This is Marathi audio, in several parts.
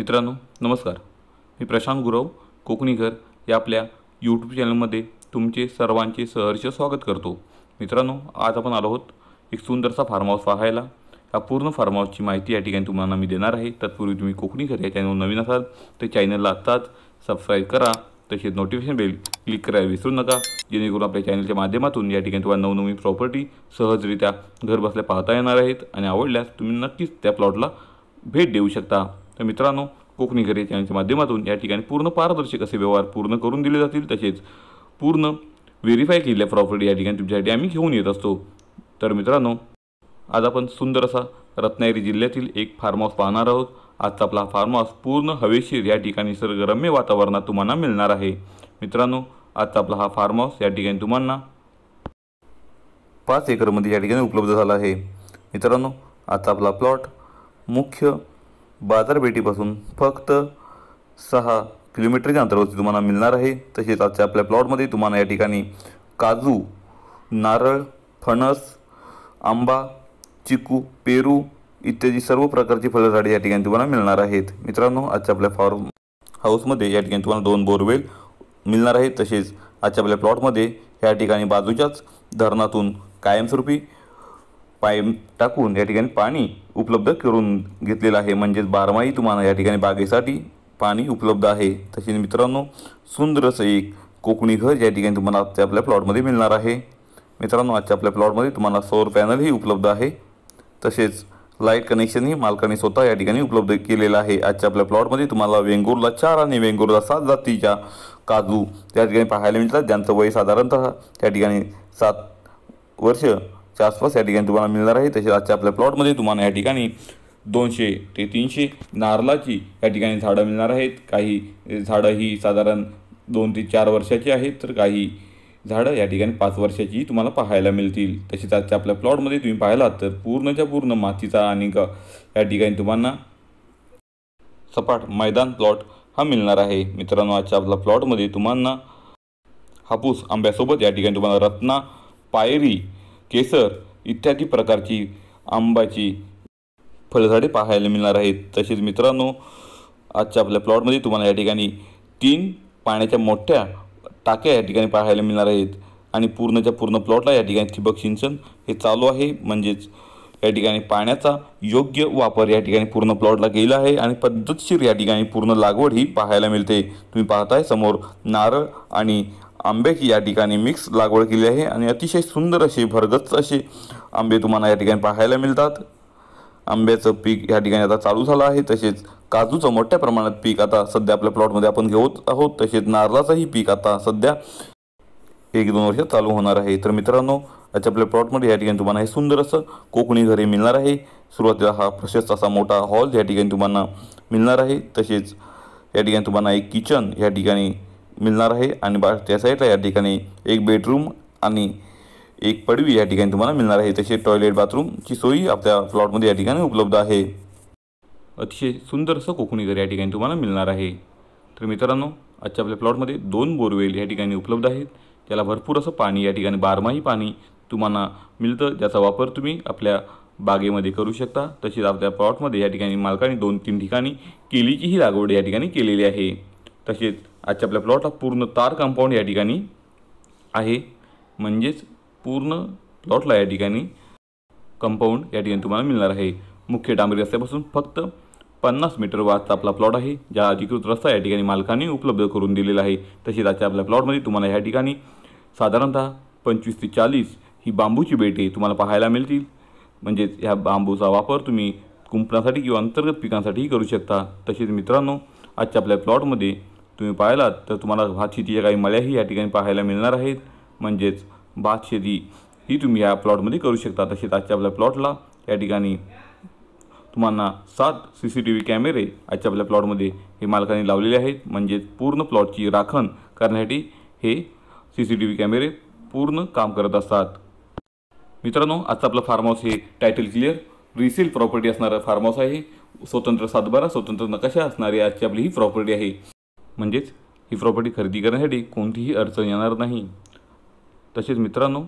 मित्रांनो नमस्कार, मी प्रशांत गुरव कोकणी घर या आपल्या यूट्यूब चॅनलमध्ये तुमचे सर्वांचे सहर्ष स्वागत करतो। मित्रांनो आज आपण आलो आहोत एक सुंदरसा फार्म हाऊस पाहायला। या पूर्ण फार्म हाऊसची माहिती या ठिकाणी तुम्हाला मी देणार आहे। तत्पूर्वी तुम्ही कोकणी घर या चॅनलवर नवीन असाल तर चॅनलला आत्ताच सबस्क्राईब करा, तसेच नोटिफिकेशन बेल क्लिक करायला विसरू नका, जेणेकरून आपल्या चॅनलच्या माध्यमातून या ठिकाणी तुम्हाला नवनवीन प्रॉपर्टी सहजरित्या घर बसल्या पाहता येणार आहेत आणि आवडल्यास तुम्ही नक्कीच त्या प्लॉटला भेट देऊ शकता। तर मित्रांनो कोकणी घर या चॅनलच्या माध्यमातून या ठिकाणी पूर्ण पारदर्शक असे व्यवहार पूर्ण करून दिले जातील, तसेच पूर्ण व्हेरीफाय केलेल्या प्रॉपर्टी या ठिकाणी तुमच्यासाठी आम्ही घेऊन येत असतो। तर मित्रांनो आज आपण सुंदर असा रत्नागिरी जिल्ह्यातील एक फार्म हाऊस पाहणार आहोत। आजचा आपला फार्म हाऊस पूर्ण हवेशीर या ठिकाणी निसर्गरम्य वातावरणात तुम्हाला मिळणार आहे। मित्रांनो आजचा आपला हा फार्म हाऊस या ठिकाणी तुम्हाला 5 एकरमध्ये या ठिकाणी उपलब्ध झाला आहे। मित्रांनो आजचा आपला प्लॉट मुख्य बाजारपेठेपासून फक्त 6 किलोमीटरच्या अंतरावरती तुम्हाला मिळणार आहे। तसेच आजच्या आपल्या प्लॉटमध्ये तुम्हाला या ठिकाणी काजू, नारळ, फणस, आंबा, चिकू, पेरू इत्यादी सर्व प्रकारची फळझाडे या ठिकाणी तुम्हाला मिळणार आहेत। मित्रांनो आजच्या आपल्या फार्म हाऊसमध्ये या ठिकाणी तुम्हाला 2 बोरवेल मिळणार आहेत। तसेच आजच्या आपल्या प्लॉटमध्ये या ठिकाणी बाजूच्याच धरणातून कायमस्वरूपी पाईप टाकून या ठिकाणी पाणी उपलब्ध करून घेतलेलं आहे, म्हणजेच बारमाही तुम्हाला या ठिकाणी बागेसाठी पाणी उपलब्ध आहे। तसेच मित्रांनो सुंदर असं एक कोकणी घर या ठिकाणी तुम्हाला आजच्या आपल्या प्लॉटमध्ये मिळणार आहे। मित्रांनो आजच्या आपल्या प्लॉटमध्ये तुम्हाला सौर पॅनलही उपलब्ध आहे, तसेच लाईट कनेक्शनही मालकाने स्वतः या ठिकाणी उपलब्ध केलेलं आहे। आजच्या आपल्या प्लॉटमध्ये तुम्हाला वेंगुर्ला 4 आणि वेंगुर्ला 7 जातीच्या काजू त्या ठिकाणी पाहायला मिळतात, ज्यांचं वय साधारणतः त्या ठिकाणी 7 वर्षाच्या आसपास या ठिकाणी तुम्हाला मिळणार आहे। तसेच आजच्या आपल्या प्लॉटमध्ये तुम्हाला या ठिकाणी 200 ते 300 नारळाची या ठिकाणी झाडं मिळणार आहेत। काही झाडं ही साधारण 2 ते 4 वर्षाची आहेत, तर काही झाडं या ठिकाणी 5 वर्षाची तुम्हाला पाहायला मिळतील। तसेच आजच्या आपल्या प्लॉटमध्ये तुम्ही पाहिलात तर पूर्णच्या पूर्ण मातीचा आणि या ठिकाणी तुम्हाला सपाट मैदान प्लॉट हा मिळणार आहे। मित्रांनो आजच्या आपल्या प्लॉटमध्ये तुम्हाला हापूस आंब्यासोबत या ठिकाणी तुम्हाला रत्ना, पायरी, केसर इत्यादी प्रकारची आंब्याची फळझाडे पाहायला मिळणार आहेत। तसेच मित्रांनो आजच्या आपल्या प्लॉटमध्ये तुम्हाला या ठिकाणी 3 पाण्याच्या मोठ्या टाक्या या ठिकाणी पाहायला मिळणार आहेत आणि पूर्णच्या पूर्ण प्लॉटला या ठिकाणी ठिबक सिंचन हे चालू आहे, म्हणजेच या ठिकाणी पाण्याचा योग्य वापर या ठिकाणी पूर्ण प्लॉटला केला आहे आणि पद्धतशीर या ठिकाणी पूर्ण लागवड ही पाहायला मिळते। तुम्ही पाहताय समोर नारळ आणि आंब्याची या ठिकाणी मिक्स लागवड केली आहे आणि अतिशय सुंदर असे भरगच्च असे आंबे तुम्हाला या ठिकाणी पाहायला मिळतात। आंब्याचं पीक या ठिकाणी आता चालू झालं आहे, तसेच काजूचं मोठ्या प्रमाणात पीक आता सध्या आपल्या प्लॉटमध्ये आपण घेत आहोत। तसेच नारळाचंही पीक आता सध्या 1-2 वर्ष चालू होणार आहे। तर मित्रांनो आजच्या आपल्या प्लॉटमध्ये या ठिकाणी तुम्हाला हे सुंदर असं कोकणी घरे मिळणार आहे। सुरुवातीला हा प्रशस्त असा मोठा हॉल या ठिकाणी तुम्हाला मिळणार आहे। तसेच या ठिकाणी तुम्हाला एक किचन या ठिकाणी मिळणार आहे आणि त्या साईडला या ठिकाणी एक बेडरूम आणि एक पडवी या ठिकाणी तुम्हाला मिळणार आहे। तसेच टॉयलेट बाथरूमची सोयी आपल्या प्लॉटमध्ये या ठिकाणी उपलब्ध आहे। अतिशय सुंदर असं कोकणी घर या ठिकाणी तुम्हाला मिळणार आहे। तर मित्रांनो आजच्या आपल्या प्लॉटमध्ये 2 बोरवेल या ठिकाणी उपलब्ध आहेत, त्याला भरपूर असं पाणी या ठिकाणी बारमाही पाणी तुम्हाला मिळतं, ज्याचा वापर तुम्ही आपल्या बागेमध्ये करू शकता। तसेच आपल्या प्लॉटमध्ये या ठिकाणी मालकाने 2-3 ठिकाणी केळीचीही लागवड या ठिकाणी केलेली आहे। तसेच आजच्या आपल्या प्लॉटला पूर्ण तार कंपाऊंड या ठिकाणी आहे, म्हणजेच पूर्ण प्लॉटला या ठिकाणी कंपाऊंड या ठिकाणी तुम्हाला मिळणार आहे। मुख्य डांबरी रस्त्यापासून फक्त 50 मीटर वाजता आपला प्लॉट आहे, ज्या अधिकृत रस्ता या ठिकाणी मालकाने उपलब्ध करून दिलेला आहे। तसेच आजच्या आपल्या प्लॉटमध्ये तुम्हाला या ठिकाणी साधारणतः 25 ते 40 ही बांबूची बेटे तुम्हाला पाहायला मिळतील, म्हणजेच ह्या बांबूचा वापर तुम्ही कुंपणासाठी किंवा अंतर्गत पिकांसाठीही करू शकता। तसेच मित्रांनो आजच्या आपल्या प्लॉटमध्ये तुम्ही पाहिलात तर तुम्हाला भात शेतीच्या काही मळ्याही या ठिकाणी पाहायला मिळणार आहेत, म्हणजेच भात शेती ही तुम्ही या प्लॉटमध्ये करू शकता। तसेच आजच्या आपल्या प्लॉटला या ठिकाणी तुम्हाला 7 CCTV कॅमेरे आजच्या आपल्या प्लॉटमध्ये हे मालकाने लावलेले आहेत, म्हणजेच पूर्ण प्लॉटची राखण करण्यासाठी हे CCTV कॅमेरे पूर्ण काम करत असतात। मित्रांनो आजचा आपला फार्म हाऊस हे टायटल क्लिअर रिसेल प्रॉपर्टी असणारं फार्म हाऊस आहे। स्वतंत्र सातबारा स्वतंत्र नकाशा असणारी आजची आपली ही प्रॉपर्टी आहे, म्हणजेच ही प्रॉपर्टी खरेदी करण्यासाठी कोणतीही अडचण येणार नाही। तसेच मित्रांनो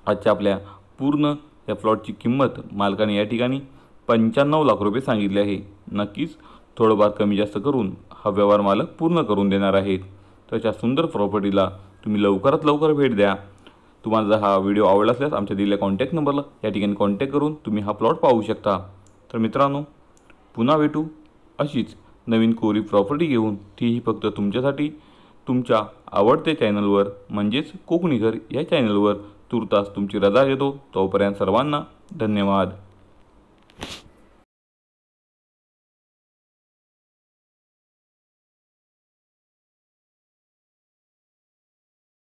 आजच्या आपल्या पूर्ण या प्लॉटची किंमत मालकाने या ठिकाणी 95 लाख रुपये सांगितले आहे। नक्कीच थोडंफार कमी जास्त करून हा व्यवहार मालक पूर्ण करून देणार आहेत. तर अशा सुंदर प्रॉपर्टीला तुम्ही लवकरात लवकर भेट द्या. तुम्हाला जर हा व्हिडिओ आवडला असल्यास आमच्या दिलेल्या कॉन्टॅक्ट नंबरला या ठिकाणी कॉन्टॅक्ट करून तुम्ही हा प्लॉट पाहू शकता. तर मित्रांनो, पुन्हा भेटू अशीच नवीन कोरी प्रॉपर्टी घेऊन, तीही फक्त तुमच्यासाठी तुमच्या आवडत्या चॅनलवर म्हणजेच कोकणी घर या चॅनलवर. तूर्तास तुमची रजा घेतो. तोपर्यंत सर्वांना धन्यवाद.